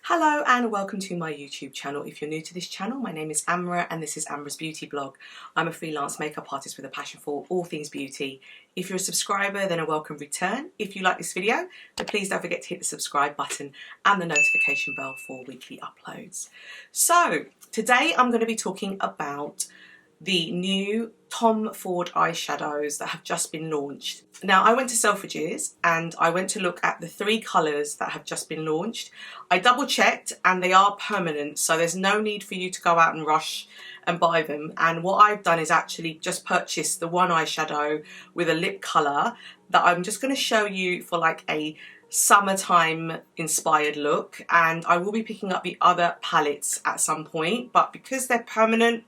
Hello and welcome to my YouTube channel. If you're new to this channel, my name is Amra and this is Amra's Beauty Blog. I'm a freelance makeup artist with a passion for all things beauty. If you're a subscriber, then a welcome return. If you like this video, then please don't forget to hit the subscribe button and the notification bell for weekly uploads. So today I'm going to be talking about the new Tom Ford eyeshadows that have just been launched. Now, I went to Selfridges and I went to look at the 3 colours that have just been launched. I double checked and they are permanent, so there's no need for you to go out and rush and buy them. And what I've done is actually just purchased the one eyeshadow with a lip colour that I'm just going to show you for like a summertime inspired look, and I will be picking up the other palettes at some point, but because they're permanent,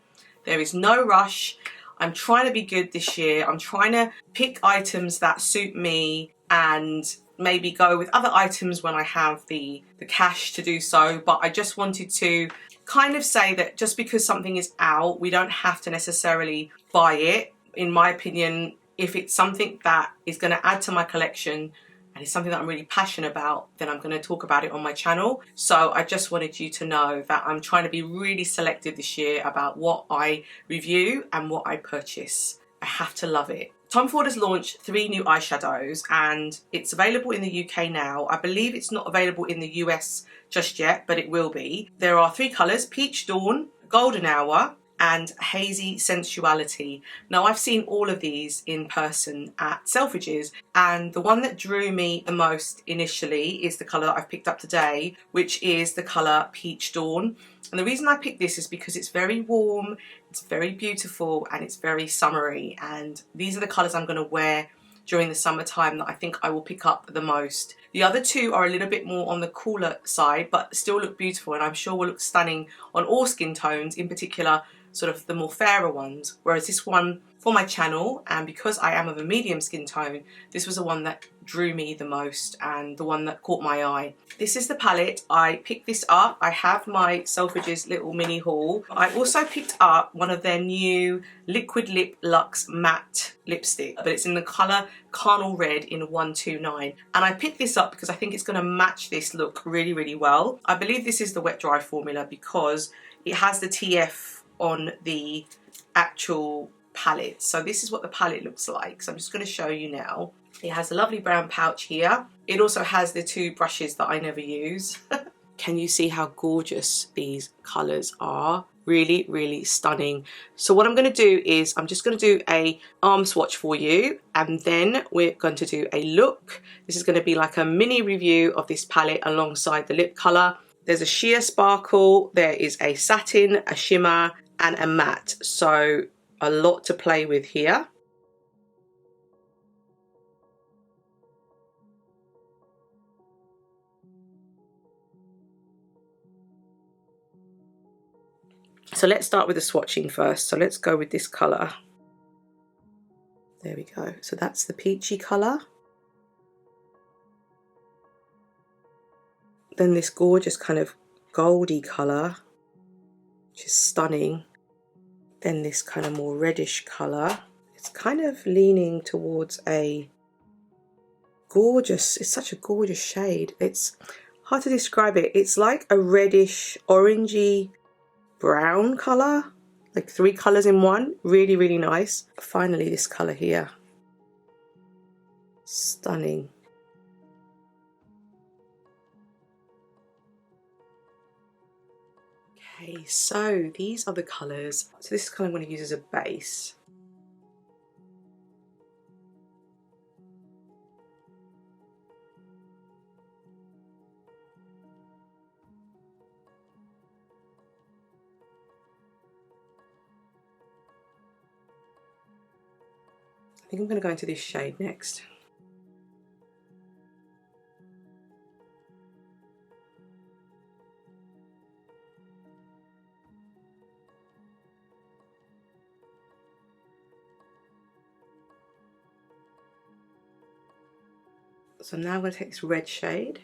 there is no rush. I'm trying to be good this year. I'm trying to pick items that suit me and maybe go with other items when I have the cash to do so. But I just wanted to kind of say that just because something is out, we don't have to necessarily buy it. In my opinion, if it's something that is going to add to my collection and it's something that I'm really passionate about, then I'm going to talk about it on my channel. So I just wanted you to know that I'm trying to be really selective this year about what I review and what I purchase. I have to love it. Tom Ford has launched 3 new eyeshadows and it's available in the UK now. I believe it's not available in the US just yet, but it will be. There are 3 colours: Peach Dawn, Golden Hour, and Hazy Sensuality. Now, I've seen all of these in person at Selfridges, and the one that drew me the most initially is the colour that I've picked up today, which is the colour Peach Dawn. And the reason I picked this is because it's very warm, it's very beautiful, and it's very summery, and these are the colours I'm going to wear during the summertime that I think I will pick up the most. The other 2 are a little bit more on the cooler side, but still look beautiful, and I'm sure will look stunning on all skin tones, in particular sort of the more fairer ones, whereas this one for my channel, and because I am of a medium skin tone, this was the one that drew me the most and the one that caught my eye. This is the palette. I picked this up. I have my Selfridges little mini haul. I also picked up one of their new Liquid Lip Luxe Matte lipstick, but it's in the colour Carnal Red in 129, and I picked this up because I think it's going to match this look really, really well. I believe this is the wet dry formula because it has the TF on the actual palette. So this is what the palette looks like. So I'm just going to show you now. It has a lovely brown pouch here. It also has the 2 brushes that I never use. Can you see how gorgeous these colours are? Really, really stunning. So what I'm going to do is I'm just going to do a arm swatch for you, and then we're going to do a look. This is going to be like a mini review of this palette alongside the lip colour. There's a sheer sparkle, there is a satin, a shimmer, and a matte. So a lot to play with here. So let's start with the swatching first. So let's go with this colour. There we go. So that's the peachy colour. Then this gorgeous kind of goldy colour, which is stunning. Then this kind of more reddish colour. It's kind of leaning towards a gorgeous, it's such a gorgeous shade. It's hard to describe it. It's like a reddish, orangey, brown colour. Like 3 colours in one. Really, really nice. Finally, this colour here. Stunning. Okay, so these are the colours. So this is kind of what I'm going to use as a base. I think I'm going to go into this shade next. So now I'm going to take this red shade.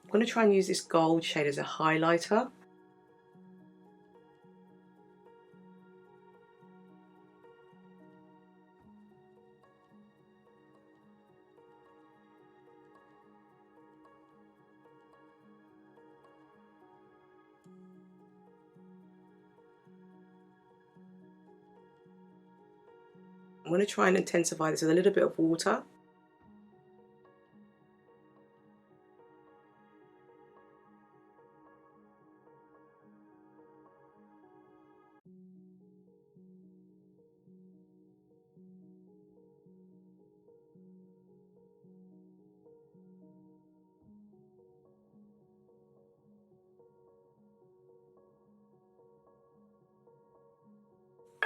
I'm going to try and use this gold shade as a highlighter. I'm going to try and intensify this with a little bit of water.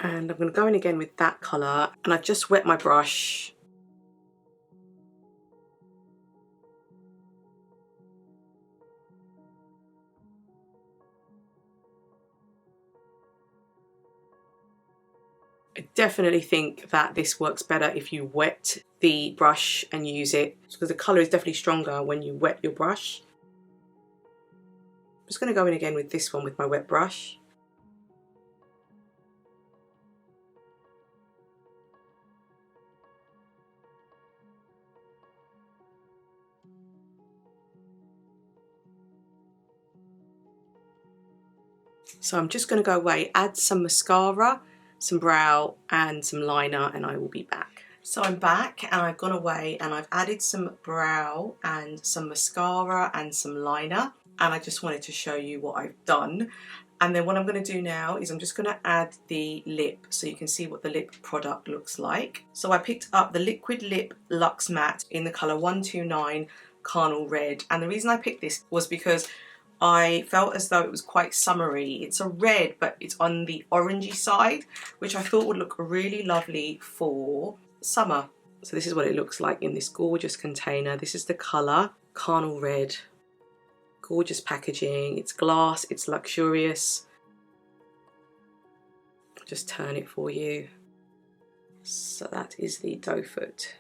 And I'm going to go in again with that colour, and I've just wet my brush. I definitely think that this works better if you wet the brush and use it, because the colour is definitely stronger when you wet your brush. I'm just going to go in again with this one with my wet brush. So I'm just going to go away, add some mascara, some brow and some liner, and I will be back. So I'm back and I've gone away and I've added some brow and some mascara and some liner, and I just wanted to show you what I've done. And then what I'm going to do now is I'm just going to add the lip so you can see what the lip product looks like. So I picked up the Liquid Lip Luxe Matte in the colour 129 Carnal Red, and the reason I picked this was because I felt as though it was quite summery. It's a red, but it's on the orangey side, which I thought would look really lovely for summer. So this is what it looks like in this gorgeous container. This is the colour, Carnal Red. Gorgeous packaging. It's glass, it's luxurious. I'll just turn it for you. So that is the doe foot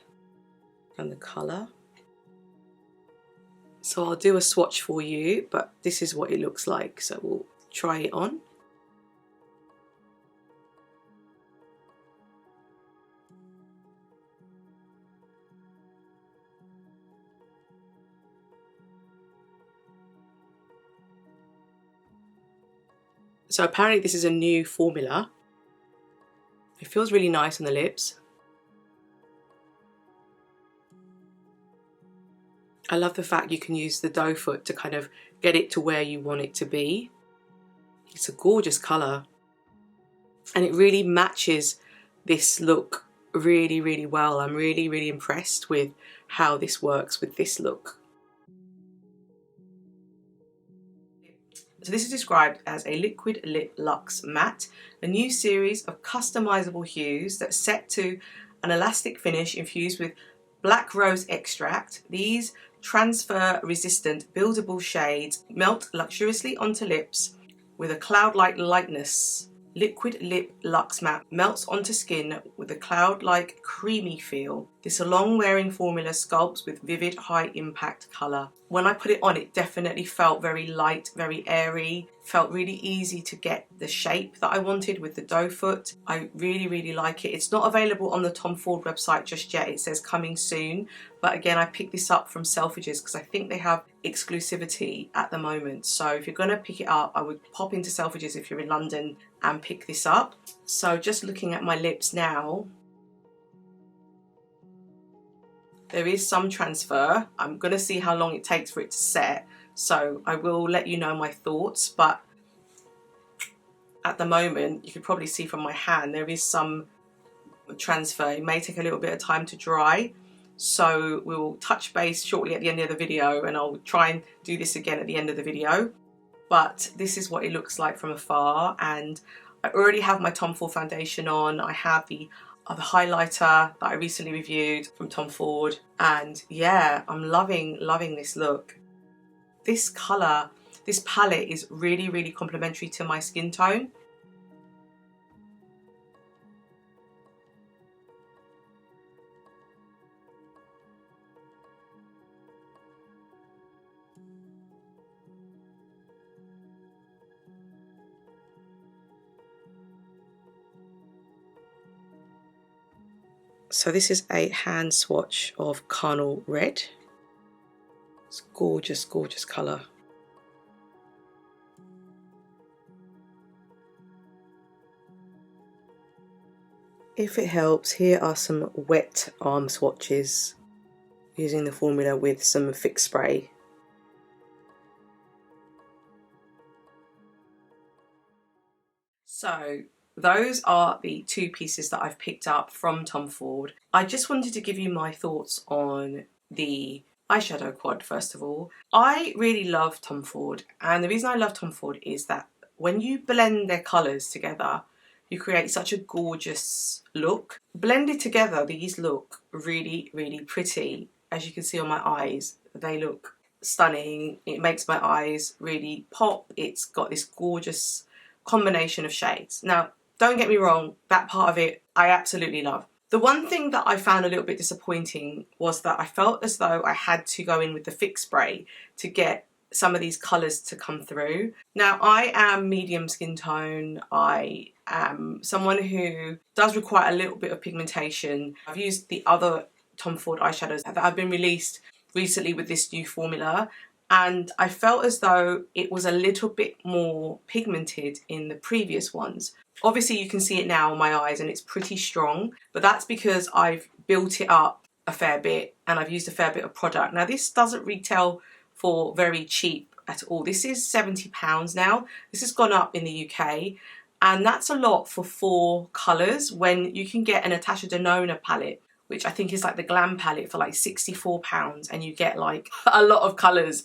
and the colour. So I'll do a swatch for you, but this is what it looks like. So we'll try it on. So apparently this is a new formula. It feels really nice on the lips. I love the fact you can use the doe foot to kind of get it to where you want it to be. It's a gorgeous colour. And it really matches this look really, really well. I'm really, really impressed with how this works with this look. So this is described as a Liquid Lip Luxe Matte, a new series of customizable hues that set to an elastic finish infused with black rose extract. These transfer resistant buildable shades melt luxuriously onto lips with a cloud-like lightness. Liquid Lip Luxe Matte melts onto skin with a cloud-like creamy feel. This long-wearing formula sculpts with vivid high-impact colour. When I put it on, it definitely felt very light, very airy, felt really easy to get the shape that I wanted with the doe foot. I really, really like it. It's not available on the Tom Ford website just yet. It says coming soon. But again, I picked this up from Selfridges because I think they have exclusivity at the moment. So if you're going to pick it up, I would pop into Selfridges if you're in London and pick this up. So just looking at my lips now, there is some transfer. I'm going to see how long it takes for it to set, so I will let you know my thoughts, but at the moment you could probably see from my hand there is some transfer. It may take a little bit of time to dry, so we'll touch base shortly at the end of the video and I'll try and do this again at the end of the video. But this is what it looks like from afar, and I already have my Tom Ford foundation on. I have the highlighter that I recently reviewed from Tom Ford, and yeah, I'm loving this look. This colour, this palette is really, really complementary to my skin tone. So this is a hand swatch of Carnal Red. It's gorgeous, gorgeous colour. If it helps, here are some wet arm swatches using the formula with some fixed spray. So those are the two pieces that I've picked up from Tom Ford. I just wanted to give you my thoughts on the eyeshadow quad first of all. I really love Tom Ford, and the reason I love Tom Ford is that when you blend their colours together, you create such a gorgeous look. Blended together, these look really, really pretty. As you can see on my eyes, they look stunning. It makes my eyes really pop. It's got this gorgeous combination of shades. Now, don't get me wrong, that part of it I absolutely love. The one thing that I found a little bit disappointing was that I felt as though I had to go in with the fixed spray to get some of these colours to come through. Now, I am medium skin tone. I am someone who does require a little bit of pigmentation. I've used the other Tom Ford eyeshadows that have been released recently with this new formula, and I felt as though it was a little bit more pigmented in the previous ones. Obviously you can see it now on my eyes and it's pretty strong, but that's because I've built it up a fair bit and I've used a fair bit of product. Now this doesn't retail for very cheap at all. This is £70 now. This has gone up in the UK, and that's a lot for 4 colours when you can get an Natasha Denona palette, which I think is like the Glam palette, for like £64, and you get like a lot of colours.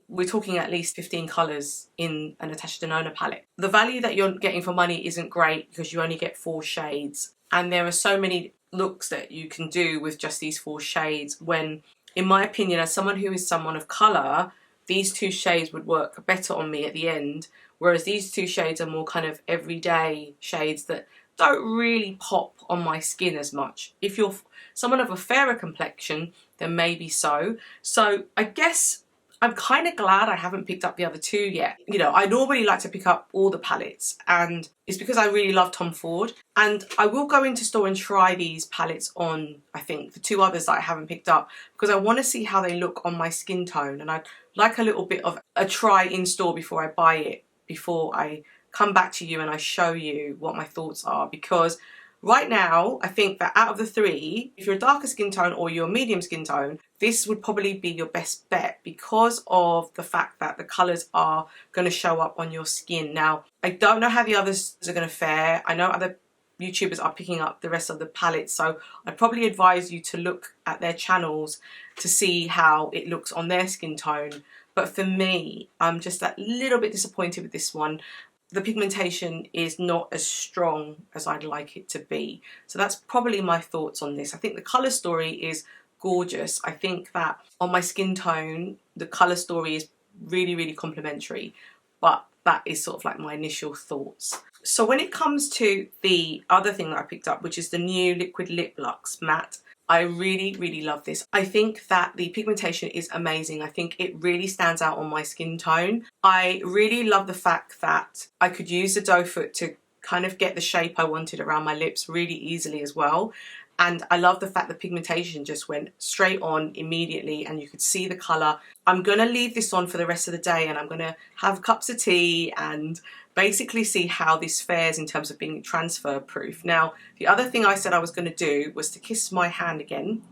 We're talking at least 15 colours in a Natasha Denona palette. The value that you're getting for money isn't great because you only get 4 shades, and there are so many looks that you can do with just these 4 shades when, in my opinion, as someone who is someone of colour, these 2 shades would work better on me at the end, whereas these 2 shades are more kind of everyday shades that don't really pop on my skin as much. If you're someone of a fairer complexion, then maybe so. So I guess I'm kind of glad I haven't picked up the other 2 yet. You know, I normally like to pick up all the palettes, and it's because I really love Tom Ford. And I will go into store and try these palettes on, I think, the 2 others that I haven't picked up, because I want to see how they look on my skin tone, and I'd like a little bit of a try in store before I buy it, before I come back to you and I show you what my thoughts are. Because right now, I think that out of the 3, if you're a darker skin tone or you're a medium skin tone, this would probably be your best bet because of the fact that the colours are going to show up on your skin. Now, I don't know how the others are going to fare. I know other YouTubers are picking up the rest of the palettes, so I'd probably advise you to look at their channels to see how it looks on their skin tone. But for me, I'm just a little bit disappointed with this one. The pigmentation is not as strong as I'd like it to be. So that's probably my thoughts on this. I think the colour story is gorgeous. I think that on my skin tone, the colour story is really, really complimentary. But that is sort of like my initial thoughts. So when it comes to the other thing that I picked up, which is the new Liquid Lip Luxe Matte, I really, really love this. I think that the pigmentation is amazing. I think it really stands out on my skin tone. I really love the fact that I could use the doe foot to kind of get the shape I wanted around my lips really easily as well. And I love the fact the pigmentation just went straight on immediately and you could see the colour. I'm going to leave this on for the rest of the day and I'm going to have cups of tea and basically see how this fares in terms of being transfer proof. Now, the other thing I said I was going to do was to kiss my hand again.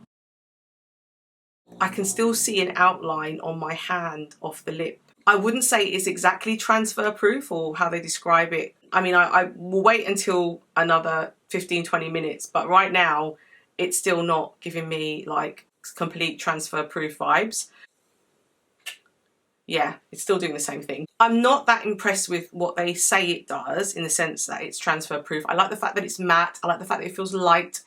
I can still see an outline on my hand off the lip. I wouldn't say it's exactly transfer proof or how they describe it. I mean, I will wait until another 15-20 minutes, but right now it's still not giving me like complete transfer proof vibes. Yeah, it's still doing the same thing. I'm not that impressed with what they say it does in the sense that it's transfer proof. I like the fact that it's matte. I like the fact that it feels light,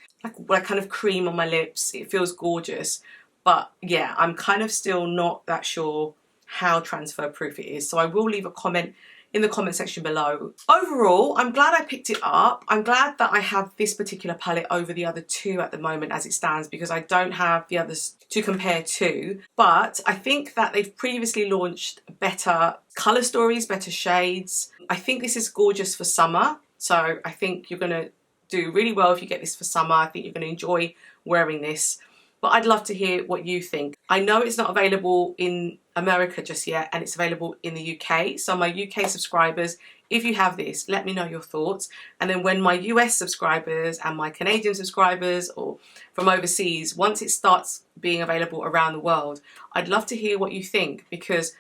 like kind of cream on my lips. It feels gorgeous. But yeah, I'm kind of still not that sure how transfer proof it is. So I will leave a comment in the comment section below. Overall, I'm glad I picked it up. I'm glad that I have this particular palette over the other 2 at the moment as it stands, because I don't have the others to compare to. But I think that they've previously launched better colour stories, better shades. I think this is gorgeous for summer. So I think you're going to do really well if you get this for summer. I think you're going to enjoy wearing this. But I'd love to hear what you think. I know it's not available in America just yet, and it's available in the UK. So my UK subscribers, if you have this, let me know your thoughts. And then when my US subscribers and my Canadian subscribers or from overseas, once it starts being available around the world, I'd love to hear what you think, because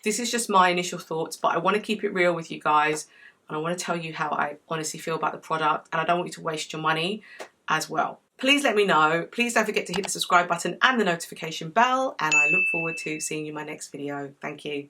this is just my initial thoughts, but I want to keep it real with you guys. And I want to tell you how I honestly feel about the product, and I don't want you to waste your money as well. Please let me know. Please don't forget to hit the subscribe button and the notification bell, and I look forward to seeing you in my next video. Thank you.